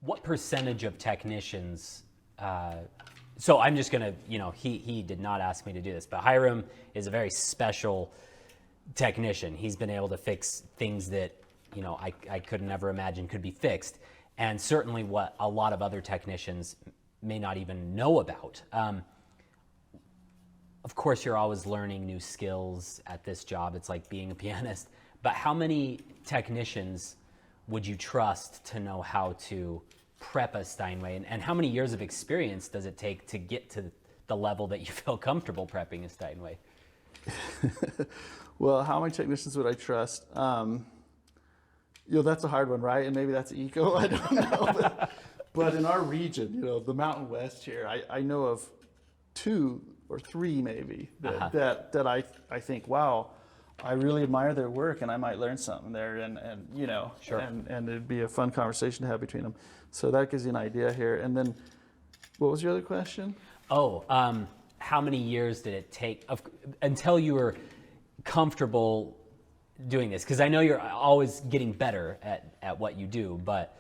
what percentage of technicians, so I'm just gonna, he did not ask me to do this, but Hyrum is a very special technician. He's been able to fix things that, I could never imagine could be fixed, and certainly what a lot of other technicians may not even know about. Of course, you're always learning new skills at this job. It's like being a pianist. But how many technicians would you trust to know how to prep a Steinway? And how many years of experience does it take to get to the level that you feel comfortable prepping a Steinway? Well, how many technicians would I trust? That's a hard one, right? And maybe that's ego, I don't know. But in our region, the Mountain West here, I know of 2 or 3 maybe that I think, wow, I really admire their work and I might learn something there, and Sure. and it'd be a fun conversation to have between them. So that gives you an idea here. And then, what was your other question? How many years did it take until you were comfortable doing this? Because I know you're always getting better at what you do, but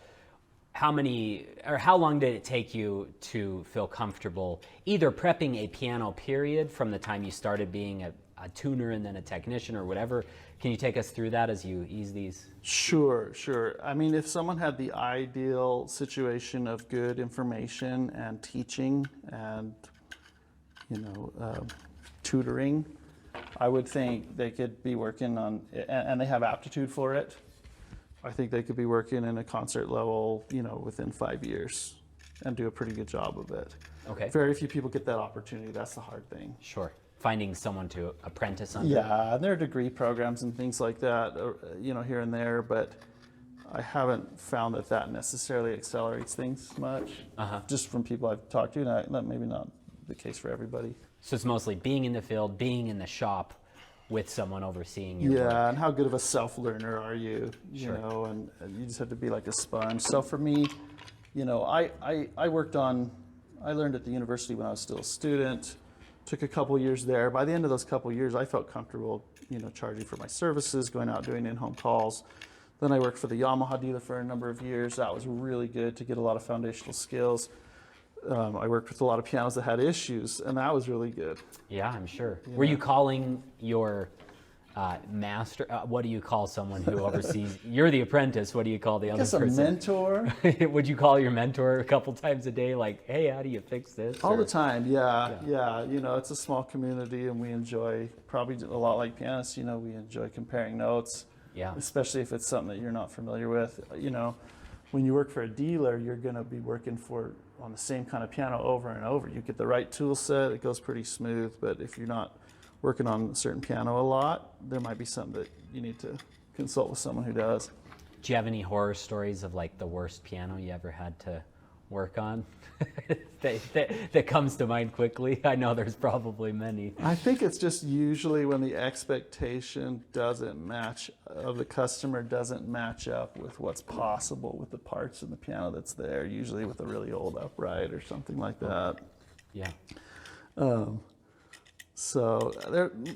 how long did it take you to feel comfortable either prepping a piano period from the time you started being a tuner and then a technician or whatever? Can you take us through that as you ease these? Sure. I mean, if someone had the ideal situation of good information and teaching and, tutoring, I would think they could be working on, and they have aptitude for it, I think they could be working in a concert level, within 5 years and do a pretty good job of it. Okay. Very few people get that opportunity. That's the hard thing. Sure. Finding someone to apprentice under. Yeah, and there are degree programs and things like that, here and there, but I haven't found that necessarily accelerates things much. Just from people I've talked to, and that maybe not the case for everybody. So it's mostly being in the field, being in the shop with someone overseeing your work. Yeah, and how good of a self-learner are you? You Sure. know, and you just have to be like a sponge. So for me, I learned at the university when I was still a student. Took a couple years there. By the end of those couple years, I felt comfortable, charging for my services, going out doing in-home calls. Then I worked for the Yamaha dealer for a number of years. That was really good to get a lot of foundational skills. I worked with a lot of pianos that had issues, and that was really good. Yeah, I'm sure. Were you calling your master? What do you call someone who oversees? You're the apprentice. What do you call the other person? I guess a mentor. Would you call your mentor a couple times a day, like, "Hey, how do you fix this?" All the time, yeah. It's a small community, and we enjoy, probably a lot like pianists, we enjoy comparing notes. Yeah. Especially if it's something that you're not familiar with. When you work for a dealer, you're going to be working on the same kind of piano over and over. You get the right tool set, it goes pretty smooth. But if you're not working on a certain piano a lot, there might be something that you need to consult with someone who does. Do you have any horror stories of like the worst piano you ever had to work on that comes to mind quickly? I know there's probably many. I think it's just usually when the expectation of the customer doesn't match up with what's possible with the parts in the piano that's there, usually with a really old upright or something like that. Yeah. So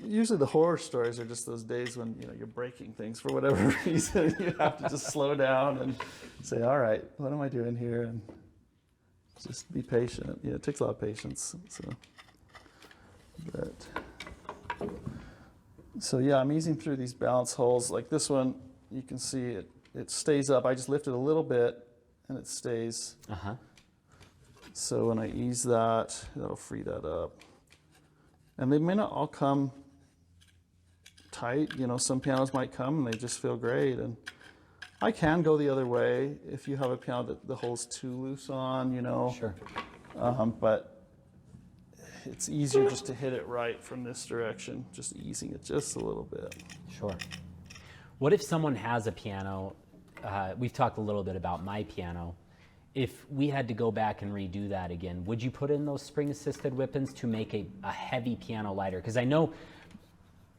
usually the horror stories are just those days when you're breaking things for whatever reason. You have to just slow down and say, all right, what am I doing here? And just be patient. Yeah, it takes a lot of patience. So yeah, I'm easing through these balance holes. Like this one, you can see it stays up. I just lift it a little bit and it stays. So when I ease that, that'll free that up. And they may not all come tight. Some pianos might come and they just feel great. And I can go the other way if you have a piano that the hole's too loose on, Sure. But it's easier just to hit it right from this direction, just easing it just a little bit. Sure. What if someone has a piano? We've talked a little bit about my piano. If we had to go back and redo that again, would you put in those spring-assisted whippings to make a heavy piano lighter? Because I know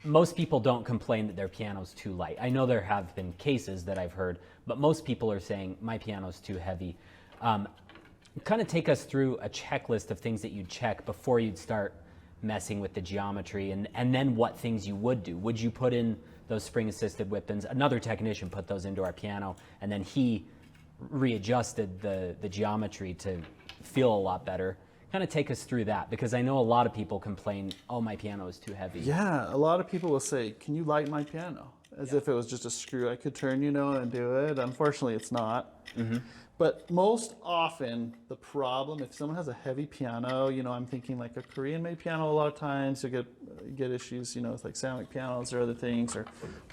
most people don't complain that their piano's too light. I know there have been cases that I've heard, but most people are saying, my piano's too heavy. Kind of take us through a checklist of things that you'd check before you'd start messing with the geometry, and then what things you would do. Would you put in those spring-assisted whippings? Another technician put those into our piano, and then he readjusted the geometry to feel a lot better. Kind of take us through that, because I know a lot of people complain, oh, my piano is too heavy. Yeah, a lot of people will say, can you lighten my piano? As if it was just a screw I could turn, and do it. Unfortunately, it's not. But most often, the problem, if someone has a heavy piano, I'm thinking like a Korean-made piano a lot of times, you'll get issues, with like ceramic pianos or other things, or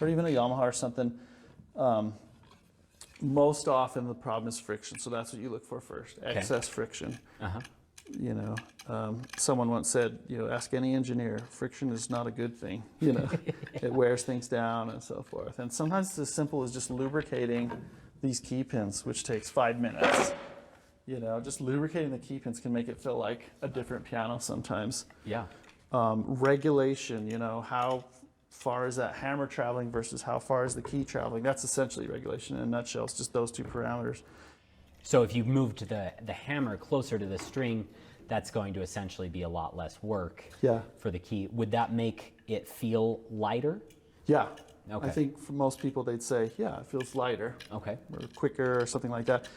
even a Yamaha or something. Most often, the problem is friction. So that's what you look for first, excess friction. Someone once said, ask any engineer, friction is not a good thing. It wears things down and so forth. And sometimes it's as simple as just lubricating these key pins, which takes 5 minutes. Just lubricating the key pins can make it feel like a different piano sometimes. Yeah. Regulation, how far is that hammer traveling versus how far is the key traveling? That's essentially regulation in a nutshell. It's just those two parameters. So if you moved the hammer closer to the string, that's going to essentially be a lot less work for the key. Would that make it feel lighter? Yeah. Okay. I think for most people they'd say, yeah, it feels lighter. Okay. Or quicker or something like that.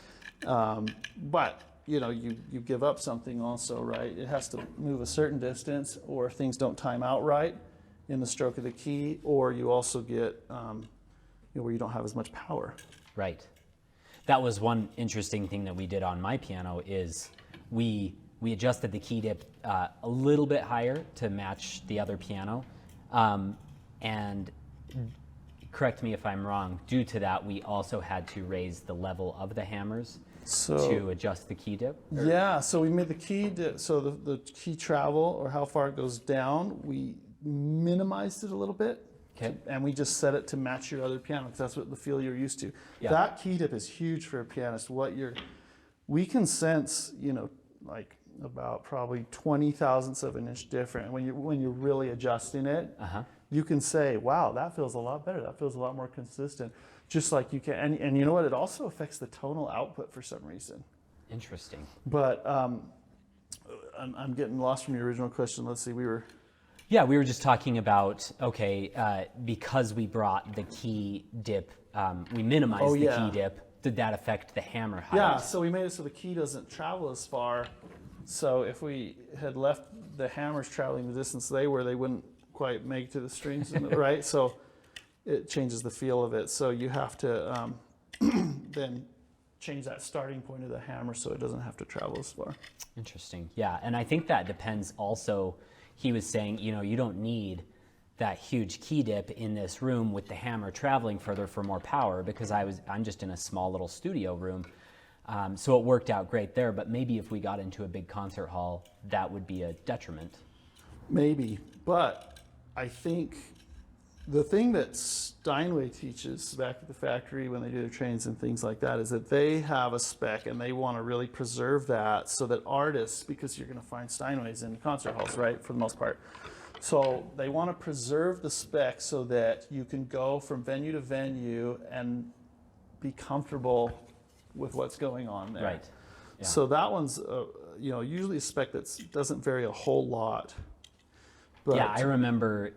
But, you give up something also, right? It has to move a certain distance, or if things don't time out right in the stroke of the key, or you also get where you don't have as much power. Right. That was one interesting thing that we did on my piano is we adjusted the key dip a little bit higher to match the other piano. And correct me if I'm wrong, due to that, we also had to raise the level of the hammers to adjust the key dip? Yeah, so we made the key dip, so the key travel, or how far it goes down, we minimized it a little bit. Okay. And we just set it to match your other piano, because that's what the feel you're used to. Yeah. That key dip is huge for a pianist. We can sense, like about probably 20 thousandths of an inch different. When you're really adjusting it, you can say, wow, that feels a lot better. That feels a lot more consistent. Just like you can, and you know what? It also affects the tonal output for some reason. Interesting. But I'm getting lost from your original question. Let's see, we were just talking about, because we brought the key dip, we minimized the key dip. Did that affect the hammer height? Yeah, so we made it so the key doesn't travel as far. So if we had left the hammers traveling the distance they wouldn't quite make to the strings, right? So it changes the feel of it. So you have to then change that starting point of the hammer so it doesn't have to travel as far. Interesting. Yeah, and I think that depends also. He was saying, you don't need that huge key dip in this room with the hammer traveling further for more power, because I'm just in a small little studio room. So it worked out great there, but maybe if we got into a big concert hall, that would be a detriment. Maybe, but I think the thing that Steinway teaches back at the factory when they do their trains and things like that is that they have a spec and they want to really preserve that so that artists, because you're going to find Steinways in concert halls, right, for the most part. So they want to preserve the spec so that you can go from venue to venue and be comfortable with what's going on there. Right. Yeah. So that one's, usually a spec that doesn't vary a whole lot. But Yeah, I remember.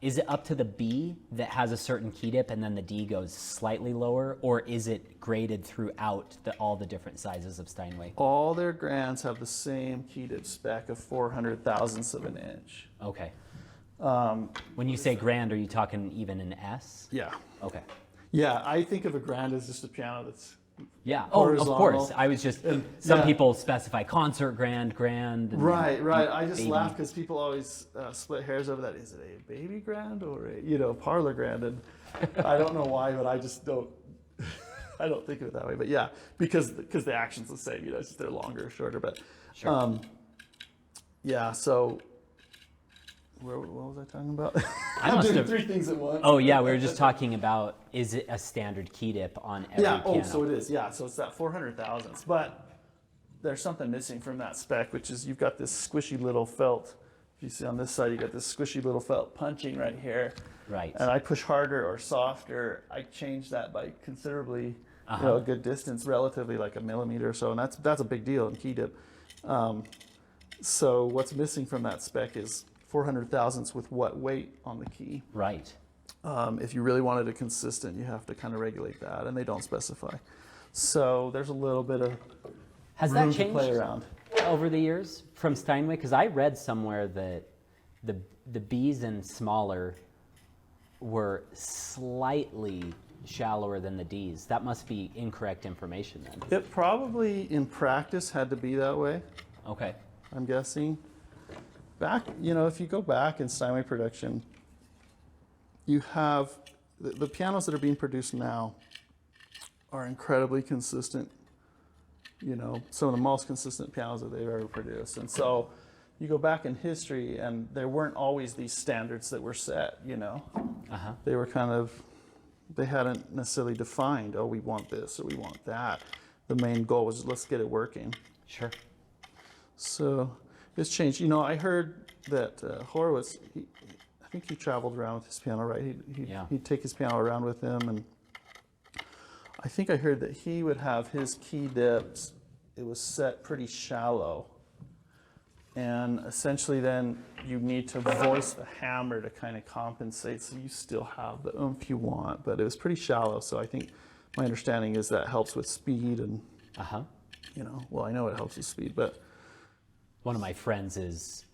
Is it up to the B that has a certain key dip and then the D goes slightly lower, or is it graded throughout all the different sizes of Steinway? all their grands have the same key dip spec of 400 thousandths of an inch. Okay. When you say grand, are you talking even an S? Yeah. Okay. Yeah, I think of a grand as just a piano that's Yeah. Oh, of horizontal. course. I was just. Some yeah. people specify concert grand. And Right. I just baby. laugh because people always split hairs over that. Is it a baby grand or a parlor grand? And I don't know why, but I just don't. I don't think of it that way. But yeah, because the action's the same. It's just they're longer or shorter. But Sure. yeah. So what was I talking about? I I'm must doing have- three things at once. Oh yeah, we were just talking about, is it a standard key dip on every Yeah, piano? so it is. Yeah, so it's that 400 thousandths. But there's something missing from that spec, which is you've got this squishy little felt. If you see on this side, you got this squishy little felt punching right here. Right. And I push harder or softer. I change that by considerably, a good distance, relatively like a millimeter or so, and that's a big deal in key dip. So what's missing from that spec is 400 thousandths with what weight on the key. Right. If you really wanted it consistent, you have to kind of regulate that, and they don't specify. So there's a little bit of Has room that to play changed around. over the years from Steinway? Because I read somewhere that the Bs in smaller were slightly shallower than the Ds. That must be incorrect information then. It probably in practice had to be that way, Okay. I'm guessing. Back, if you go back in Steinway production, you have the pianos that are being produced now are incredibly consistent. Some of the most consistent pianos that they've ever produced. And so you go back in history and there weren't always these standards that were set, Uh-huh. They were they hadn't necessarily defined, oh, we want this or we want that. The main goal was let's get it working. Sure. So it's changed. I heard that Horowitz, I think he traveled around with his piano, right? He'd take his piano around with him, and I think I heard that he would have his key dips, it was set pretty shallow. And essentially then you need to voice the hammer to kind of compensate so you still have the oomph you want, but it was pretty shallow. So I think my understanding is that helps with speed and, Uh-huh. well, I know it helps with speed, but. One of my friends is,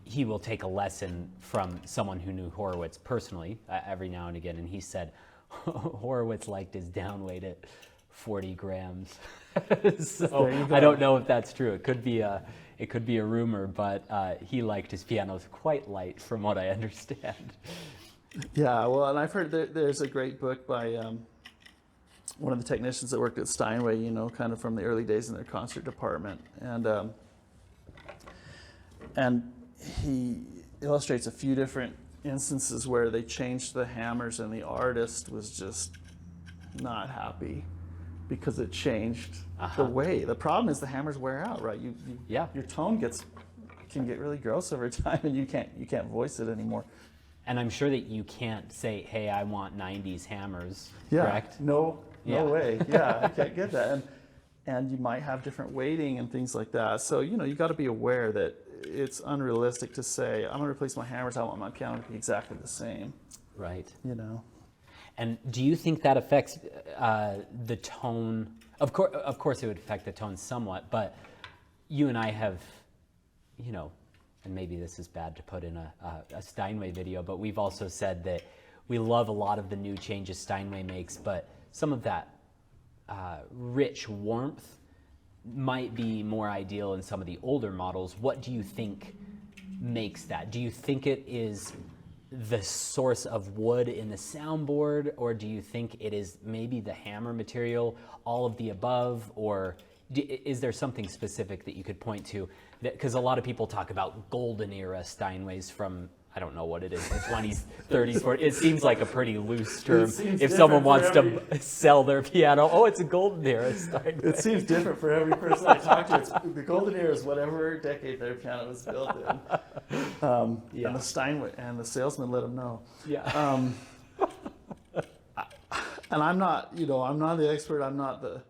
he will take a lesson from someone who knew Horowitz personally every now and again, and he said Horowitz liked his down weight at 40 grams. So I don't know if that's true. It could be a rumor, but he liked his pianos quite light, from what I understand. Yeah, well, and I've heard there's a great book by one of the technicians that worked at Steinway, kind of from the early days in their concert department, and he illustrates a few different instances where they changed the hammers and the artist was just not happy because it changed the way. The problem is the hammers wear out, right? Your tone can get really gross over time, and you can't voice it anymore. And I'm sure that you can't say, "Hey, I want 90s hammers." Yeah, correct? No way. Yeah, I can't get that. And you might have different weighting and things like that. So you got to be aware that it's unrealistic to say I'm going to replace my hammers. I want my piano to be exactly the same. Right. And do you think that affects the tone? Of course, it would affect the tone somewhat. But you and I have, and maybe this is bad to put in a Steinway video, but we've also said that we love a lot of the new changes Steinway makes, but some of that rich warmth might be more ideal in some of the older models. What do you think makes that? Do you think it is the source of wood in the soundboard, or do you think it is maybe the hammer material, all of the above, or is there something specific that you could point to? Because a lot of people talk about golden era Steinways from, I don't know what it is, the 20s, 30s, 40s. It seems like a pretty loose term. If someone wants to sell their piano, oh, it's a golden era Steinway. It seems different for every person I talk to. The golden era is whatever decade their piano was built in. And the Steinway and the salesman let them know. Yeah. And I'm not the expert. I'm not the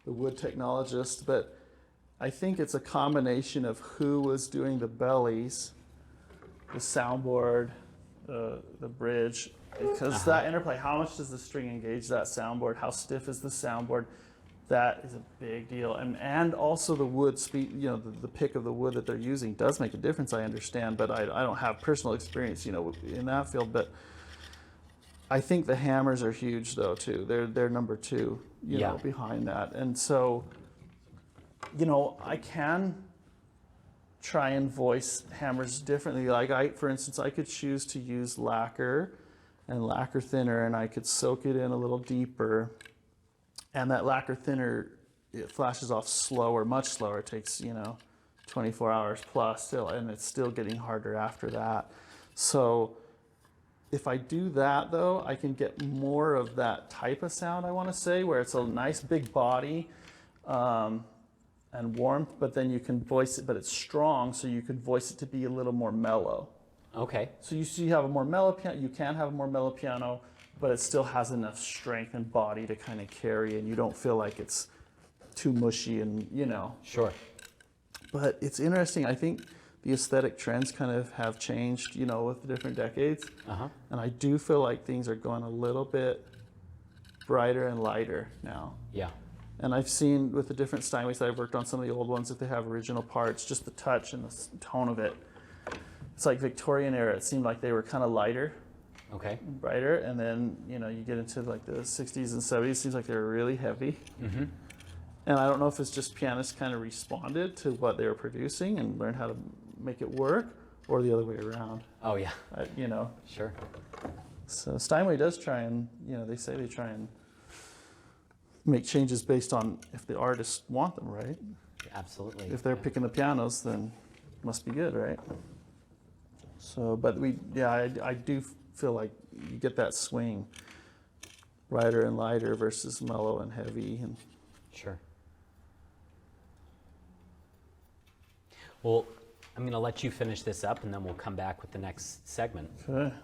wood technologist, but I think it's a combination of who was doing the bellies, the soundboard, the bridge, because that interplay, how much does the string engage that soundboard? How stiff is the soundboard? That is a big deal. And also the wood speed, the pick of the wood that they're using does make a difference, I understand, but I don't have personal experience, in that field. But I think the hammers are huge though too. They're number two, behind that. And so, I can try and voice hammers differently. Like for instance, I could choose to use lacquer and lacquer thinner, and I could soak it in a little deeper. And that lacquer thinner, it flashes off slower, much slower. It takes, 24 hours plus still, and it's still getting harder after that. So if I do that though, I can get more of that type of sound, I want to say, where it's a nice big body, and warmth, but then you can voice it, but it's strong, so you can voice it to be a little more mellow. Okay. So you have a more mellow piano, you can have a more mellow piano, but it still has enough strength and body to kind of carry, and you don't feel like it's too mushy and, Sure. But it's interesting, I think the aesthetic trends kind of have changed, with the different decades. And I do feel like things are going a little bit brighter and lighter now. Yeah. And I've seen with the different Steinways that I've worked on, some of the old ones, if they have original parts, just the touch and the tone of it. It's like Victorian era, it seemed like they were kind of lighter, Okay. brighter, and then, you know, you get into like the 60s and 70s, it seems like they were really heavy. Mm-hmm. And I don't know if it's just pianists kind of responded to what they were producing and learned how to make it work, or the other way around, Oh, yeah. you know. Sure. So Steinway does try and, you know, they say they try and make changes based on if the artists want them, right? Absolutely. If they're picking the pianos, then it must be good, right? So, but I do feel like you get that swing, lighter and lighter versus mellow and heavy. And Sure. Well, I'm going to let you finish this up, and then we'll come back with the next segment. okay.